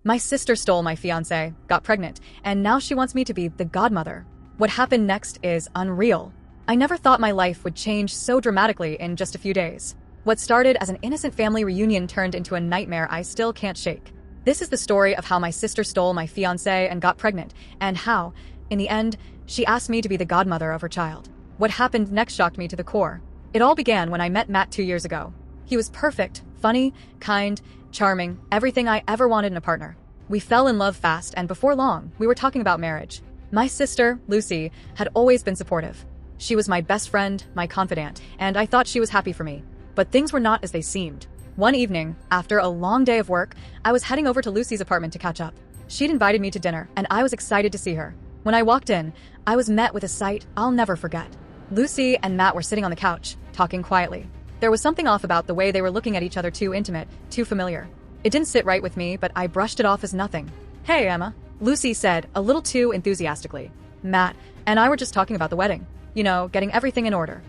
My sister stole my fiancé, got pregnant, and now she wants me to be the godmother. What happened next is unreal. I never thought my life would change so dramatically in just a few days. What started as an innocent family reunion turned into a nightmare I still can't shake. This is the story of how my sister stole my fiancé and got pregnant, and how, in the end, she asked me to be the godmother of her child. What happened next shocked me to the core. It all began when I met Matt 2 years ago. He was perfect, funny, kind, charming, everything I ever wanted in a partner. We fell in love fast, and before long, we were talking about marriage. My sister, Lucy, had always been supportive. She was my best friend, my confidant, and I thought she was happy for me. But things were not as they seemed. One evening, after a long day of work, I was heading over to Lucy's apartment to catch up. She'd invited me to dinner, and I was excited to see her. When I walked in, I was met with a sight I'll never forget. Lucy and Matt were sitting on the couch, talking quietly. There was something off about the way they were looking at each other, too intimate, too familiar. It didn't sit right with me, but I brushed it off as nothing. "Hey, Emma," Lucy said, a little too enthusiastically. "Matt and I were just talking about the wedding. You know, getting everything in order."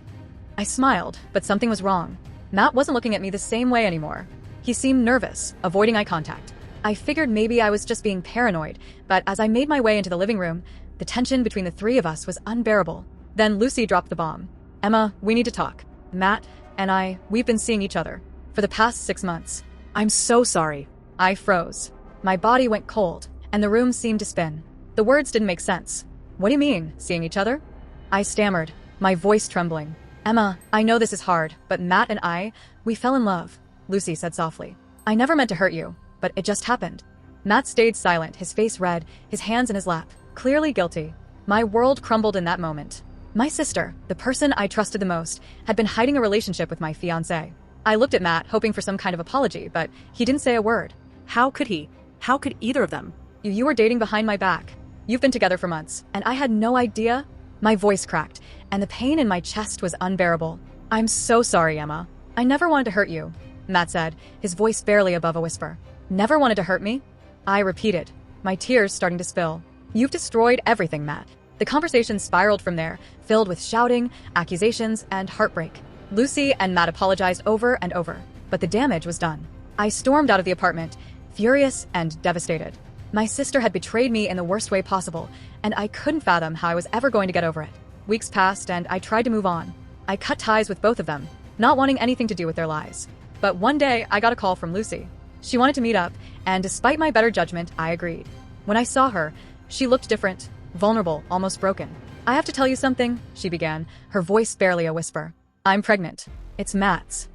I smiled, but something was wrong. Matt wasn't looking at me the same way anymore. He seemed nervous, avoiding eye contact. I figured maybe I was just being paranoid, but as I made my way into the living room, the tension between the three of us was unbearable. Then Lucy dropped the bomb. "Emma, we need to talk. Matt and we've been seeing each other for the past 6 months." "I'm so sorry." I froze. My body went cold, and the room seemed to spin. The words didn't make sense. "What do you mean, seeing each other?" I stammered, my voice trembling. "Emma, I know this is hard, but Matt and we fell in love," Lucy said softly. "I never meant to hurt you, but it just happened." Matt stayed silent, his face red, his hands in his lap, clearly guilty. My world crumbled in that moment. My sister, the person I trusted the most, had been hiding a relationship with my fiancé. I looked at Matt, hoping for some kind of apology, but he didn't say a word. How could he? How could either of them? You were dating behind my back. You've been together for months, and I had no idea." My voice cracked, and the pain in my chest was unbearable. "I'm so sorry, Emma. I never wanted to hurt you," Matt said, his voice barely above a whisper. "Never wanted to hurt me?" I repeated, my tears starting to spill. "You've destroyed everything, Matt." The conversation spiraled from there, filled with shouting, accusations, and heartbreak. Lucy and Matt apologized over and over, but the damage was done. I stormed out of the apartment, furious and devastated. My sister had betrayed me in the worst way possible, and I couldn't fathom how I was ever going to get over it. Weeks passed, and I tried to move on. I cut ties with both of them, not wanting anything to do with their lies. But one day, I got a call from Lucy. She wanted to meet up, and despite my better judgment, I agreed. When I saw her, she looked different, vulnerable, almost broken. "I have to tell you something," she began, her voice barely a whisper. "I'm pregnant. It's Matt's."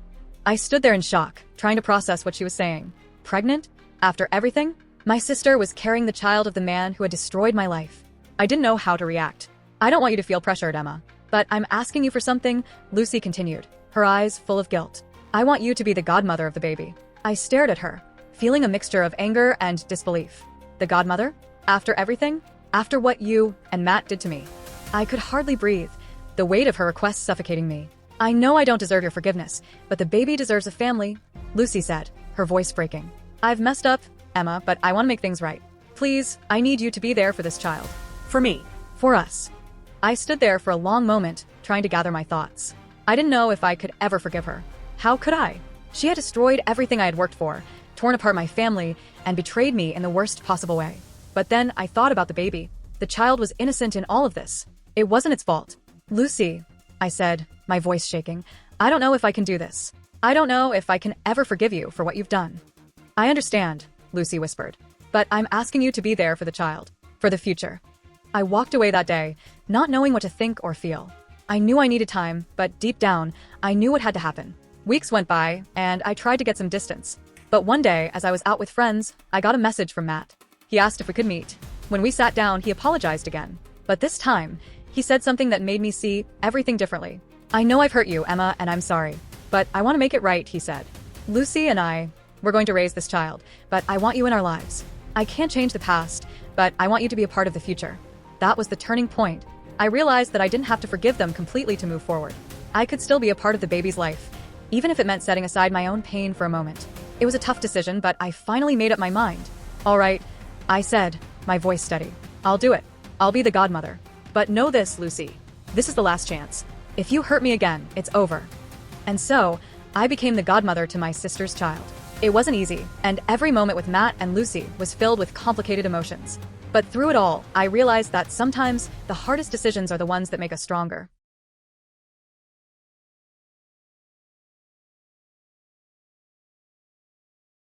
I stood there in shock, trying to process what she was saying. Pregnant? After everything? My sister was carrying the child of the man who had destroyed my life. I didn't know how to react. "I don't want you to feel pressured, Emma. But I'm asking you for something," Lucy continued, her eyes full of guilt. "I want you to be the godmother of the baby." I stared at her, feeling a mixture of anger and disbelief. The godmother? After everything? After what you and Matt did to me? I could hardly breathe, the weight of her request suffocating me. "I know I don't deserve your forgiveness, but the baby deserves a family," Lucy said, her voice breaking. "I've messed up, Emma, but I want to make things right. Please, I need you to be there for this child." For me. For us. I stood there for a long moment, trying to gather my thoughts. I didn't know if I could ever forgive her. How could I? She had destroyed everything I had worked for, torn apart my family, and betrayed me in the worst possible way. But then I thought about the baby. The child was innocent in all of this. It wasn't its fault. "Lucy," I said, my voice shaking, "I don't know if I can do this. I don't know if I can ever forgive you for what you've done." "I understand," Lucy whispered, "but I'm asking you to be there for the child, for the future." I walked away that day, not knowing what to think or feel. I knew I needed time, but deep down, I knew what had to happen. Weeks went by, and I tried to get some distance. But one day, as I was out with friends, I got a message from Matt. He asked if we could meet. When we sat down, he apologized again. But this time, he said something that made me see everything differently. "I know I've hurt you, Emma, and I'm sorry. But I want to make it right," he said. "Lucy and we're going to raise this child, but I want you in our lives. I can't change the past, but I want you to be a part of the future." That was the turning point. I realized that I didn't have to forgive them completely to move forward. I could still be a part of the baby's life, even if it meant setting aside my own pain for a moment. It was a tough decision, but I finally made up my mind. "All right," I said, my voice steady. "I'll do it. I'll be the godmother. But know this, Lucy. This is the last chance. If you hurt me again, it's over." And so, I became the godmother to my sister's child. It wasn't easy, and every moment with Matt and Lucy was filled with complicated emotions. But through it all, I realized that sometimes the hardest decisions are the ones that make us stronger.